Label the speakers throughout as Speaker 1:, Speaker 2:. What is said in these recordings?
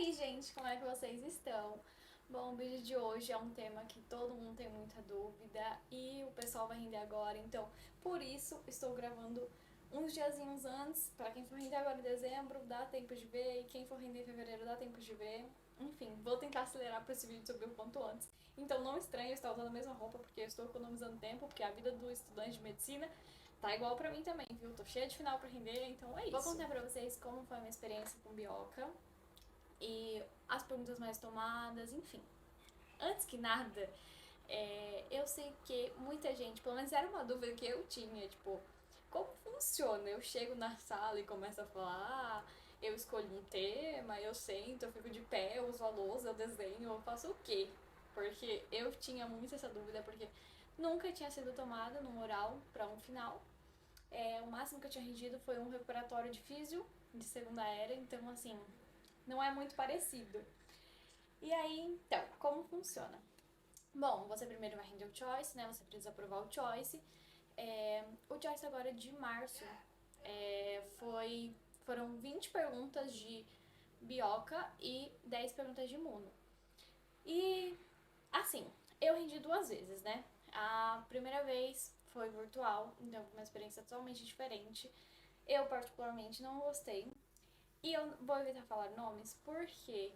Speaker 1: aí, gente, como é que vocês estão? Bom, o vídeo de hoje é um tema que todo mundo tem muita dúvida e o pessoal vai render agora, então por isso estou gravando uns diazinhos antes. Pra quem for render agora em dezembro, dá tempo de ver, e quem for render em fevereiro, dá tempo de ver. Enfim, vou tentar acelerar para esse vídeo subir o quanto antes. Então não estranhe eu estar usando a mesma roupa, porque eu estou economizando tempo, porque a vida do estudante de medicina tá igual pra mim também, viu? Tô cheia de final pra render, então é isso. Vou contar pra vocês como foi a minha experiência com bioca e as perguntas mais tomadas, enfim. Antes que nada, eu sei que muita gente, pelo menos era uma dúvida que eu tinha, tipo, como funciona? Eu chego na sala e começo a falar, eu escolho um tema, eu sento, eu fico de pé, eu uso a lousa, eu desenho, eu faço o quê? Porque eu tinha muito essa dúvida, porque nunca tinha sido tomada no oral para um final. O máximo que eu tinha rendido foi um recuperatório de físio, de segunda era, então assim, não é muito parecido. E aí, então, como funciona? Bom, você primeiro vai render o choice, né? Você precisa aprovar o choice. O choice agora de março foram 20 perguntas de bioca e 10 perguntas de imuno. E assim, eu rendi duas vezes, né? A primeira vez foi virtual, então foi uma experiência totalmente diferente. Eu particularmente não gostei. E eu vou evitar falar nomes, por quê?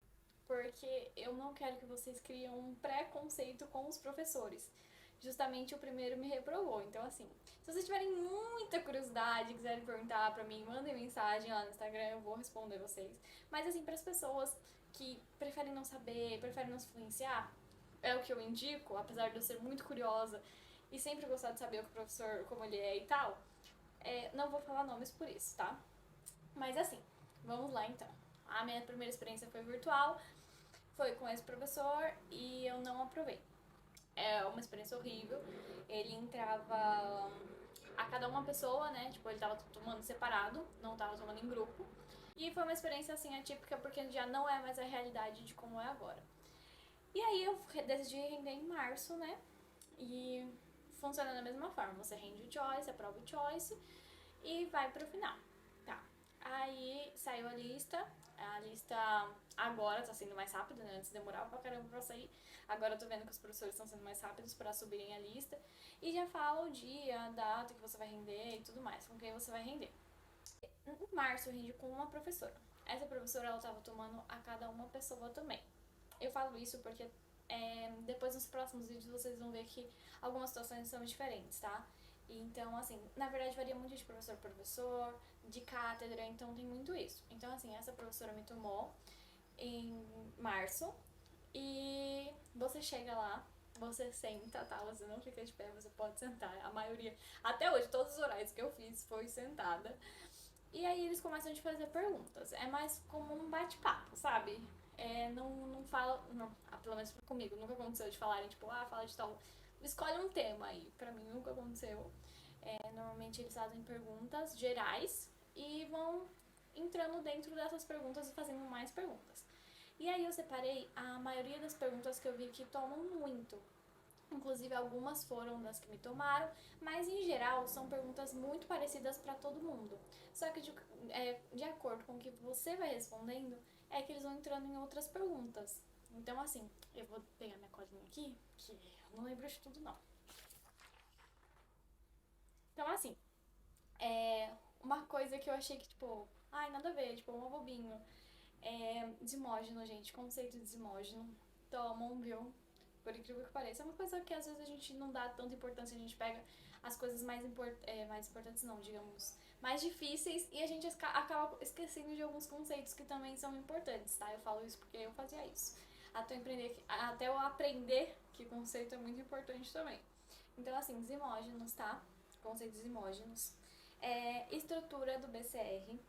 Speaker 1: Porque eu não quero que vocês criem um preconceito com os professores. Justamente o primeiro me reprovou. Então, assim, se vocês tiverem muita curiosidade, quiserem perguntar pra mim, mandem mensagem lá no Instagram, eu vou responder vocês. Mas, assim, para as pessoas que preferem não saber, preferem não se influenciar, é o que eu indico, apesar de eu ser muito curiosa e sempre gostar de saber o que o professor, como ele é e tal, não vou falar nomes por isso, tá? Mas assim, vamos lá então. A minha primeira experiência foi virtual, foi com esse professor e eu não aprovei. É uma experiência horrível. Ele entrava a cada uma pessoa, né? Tipo, ele tava tomando separado, não tava tomando em grupo. E foi uma experiência assim atípica porque já não é mais a realidade de como é agora. E aí eu decidi render em março, né? E funciona da mesma forma. Você rende o choice, aprova o choice e vai pro final. Tá. Aí saiu a lista agora tá sendo mais rápida, né? Antes demorava pra caramba pra sair. Agora eu tô vendo que os professores estão sendo mais rápidos pra subirem a lista. E já fala o dia, a data que você vai render e tudo mais, com quem você vai render. Em março eu rendi com uma professora. Essa professora ela tava tomando a cada uma pessoa também. Eu falo isso porque depois nos próximos vídeos vocês vão ver que algumas situações são diferentes, tá? Então, assim, na verdade varia muito de professor para professor, de cátedra, então tem muito isso. Então, assim, essa professora me tomou em março e você chega lá, você senta, tá? Você não fica de pé, você pode sentar. A maioria, até hoje, todos os horários que eu fiz foi sentada. E aí eles começam a te fazer perguntas. É mais como um bate-papo, sabe? Não fala. Não, pelo menos comigo, nunca aconteceu de falarem, tipo, fala de tal. Escolhe um tema aí. Pra mim nunca aconteceu. Normalmente eles fazem perguntas gerais e vão entrando dentro dessas perguntas e fazendo mais perguntas. E aí eu separei a maioria das perguntas que eu vi que tomam muito. Inclusive, algumas foram das que me tomaram, mas em geral são perguntas muito parecidas para todo mundo. Só que de acordo com o que você vai respondendo, é que eles vão entrando em outras perguntas. Então, assim, eu vou pegar minha colinha aqui, que eu não lembro de tudo não. Então, assim, uma coisa que eu achei que, tipo, ai, nada a ver, tipo, um bobinho. Desimógeno, gente, conceito de desimógeno. Tomam, viu? Por incrível que pareça. É uma coisa que às vezes a gente não dá tanta importância, a gente pega as coisas mais importantes, não, digamos, mais difíceis e a gente acaba esquecendo de alguns conceitos que também são importantes, tá? Eu falo isso porque eu fazia isso. Até eu aprender que conceito é muito importante também. Então, assim, desimógenos, tá? Conceitos desimógenos. Estrutura do BCR,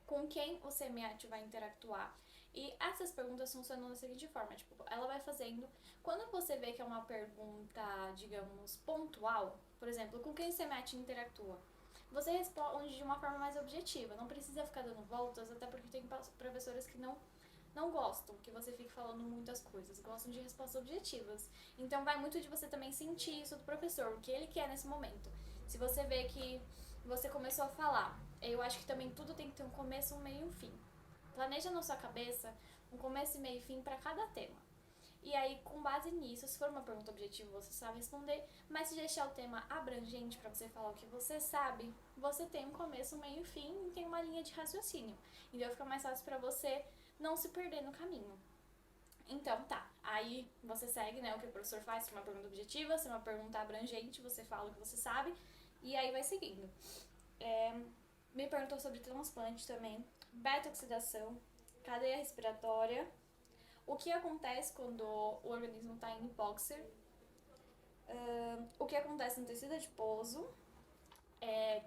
Speaker 1: com quem o semeate vai interactuar. E essas perguntas funcionam da seguinte forma, tipo, ela vai fazendo, quando você vê que é uma pergunta, digamos, pontual, por exemplo, com quem o semeate interactua, você responde de uma forma mais objetiva, não precisa ficar dando voltas, até porque tem professores que não gostam que você fique falando muitas coisas, gostam de respostas objetivas. Então vai muito de você também sentir isso do professor, o que ele quer nesse momento. Se você vê que você começou a falar, eu acho que também tudo tem que ter um começo, um meio e um fim. planeja na sua cabeça um começo, meio e fim para cada tema. E aí, com base nisso, se for uma pergunta objetiva, você sabe responder, mas se deixar o tema abrangente para você falar o que você sabe, você tem um começo, um meio e fim e tem uma linha de raciocínio. Então fica mais fácil para você não se perder no caminho. Então tá, aí você segue, né, o que o professor faz, se é uma pergunta objetiva, se é uma pergunta abrangente, você fala o que você sabe, e aí vai seguindo. Me perguntou sobre transplante também, beta-oxidação, cadeia respiratória, o que acontece quando o organismo está em hipóxia, o que acontece no tecido adiposo,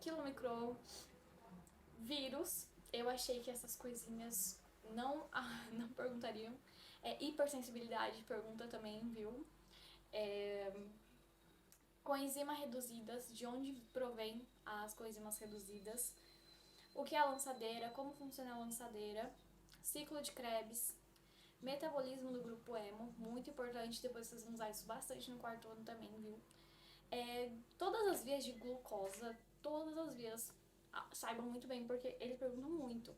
Speaker 1: quilomicron, vírus. Eu achei que essas coisinhas não, não perguntariam. Hipersensibilidade, pergunta também, viu? Coenzima reduzidas, de onde provém as coenzimas reduzidas, o que é a lançadeira, como funciona a lançadeira, ciclo de Krebs, metabolismo do grupo hemo, muito importante, depois vocês vão usar isso bastante no quarto ano também, viu? Todas as vias de glucosa, todas as vias, saibam muito bem, porque eles perguntam muito.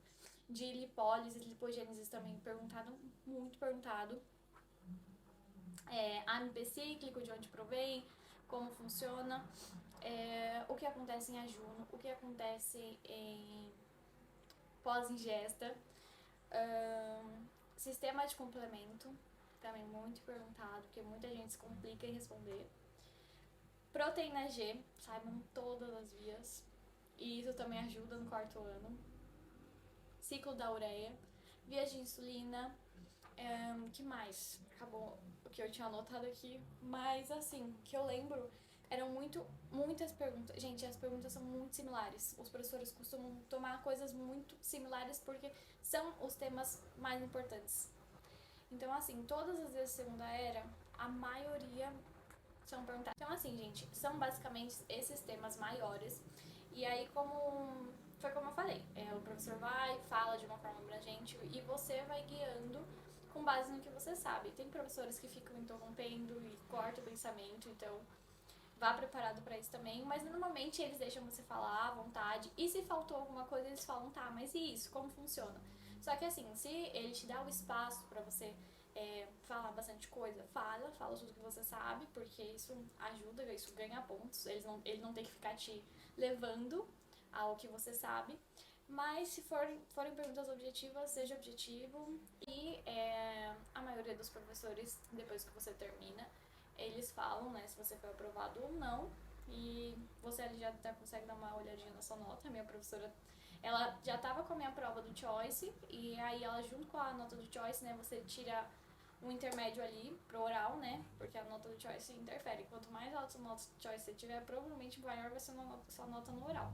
Speaker 1: De lipólise, lipogênese também perguntado, muito perguntado. AMP cíclico, de onde provém, como funciona, o que acontece em ajuno, o que acontece em pós-ingesta, sistema de complemento, também muito perguntado, porque muita gente se complica em responder. Proteína G, saibam todas as vias, e isso também ajuda no quarto ano. Ciclo da ureia, vias de insulina, que mais? Acabou o que eu tinha anotado aqui, mas assim, que eu lembro, eram muitas perguntas. Gente, as perguntas são muito similares. Os professores costumam tomar coisas muito similares porque são os temas mais importantes. Então, assim, todas as vezes da segunda era, a maioria são perguntadas. Então, assim, gente, são basicamente esses temas maiores. E aí, foi como eu falei, o professor vai, fala de uma forma abrangente e você vai guiando com base no que você sabe. Tem professores que ficam interrompendo e cortam o pensamento, então vá preparado para isso também, mas normalmente eles deixam você falar à vontade, e se faltou alguma coisa eles falam, tá, mas e isso, como funciona? Só que assim, se ele te dá o espaço para você falar bastante coisa, fala tudo que você sabe, porque isso ajuda, isso ganha pontos, ele não tem que ficar te levando ao que você sabe. Mas se forem perguntas objetivas, seja objetivo. E a maioria dos professores, depois que você termina, eles falam, né, se você foi aprovado ou não. E você ali já consegue dar uma olhadinha na sua nota. A minha professora, ela já estava com a minha prova do Choice, e aí ela, junto com a nota do Choice, né, você tira um intermédio ali pro oral, né, porque a nota do Choice interfere. Quanto mais alta a nota do Choice você tiver, provavelmente maior vai ser a sua nota no oral.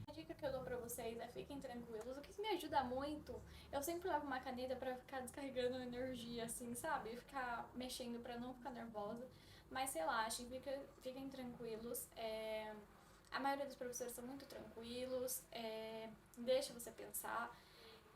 Speaker 1: A dica que eu dou pra vocês é fiquem tranquilos. O que me ajuda muito, eu sempre levo uma caneta pra ficar descarregando energia, assim, sabe? Ficar mexendo pra não ficar nervosa. Mas relaxem, fiquem tranquilos. A maioria dos professores são muito tranquilos, deixa você pensar.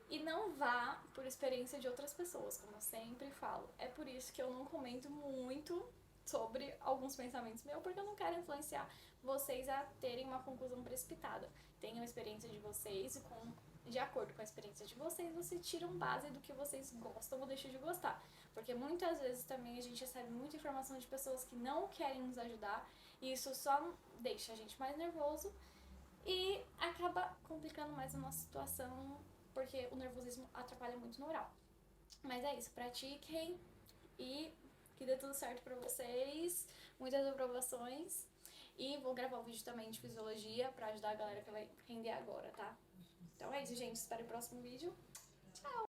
Speaker 1: E não vá por experiência de outras pessoas, como eu sempre falo. É por isso que eu não comento muito sobre alguns pensamentos meus, porque eu não quero influenciar vocês a terem uma conclusão precipitada. Tenham a experiência de vocês e de acordo com a experiência de vocês tiram base do que vocês gostam ou deixam de gostar. Porque muitas vezes também a gente recebe muita informação de pessoas que não querem nos ajudar, e isso só deixa a gente mais nervoso e acaba complicando mais a nossa situação, porque o nervosismo atrapalha muito no oral. Mas é isso, pratiquem e que dê tudo certo pra vocês, muitas aprovações. E vou gravar um vídeo também de fisiologia pra ajudar a galera que vai render agora, tá? Então é isso, gente. Espero o próximo vídeo. Tchau!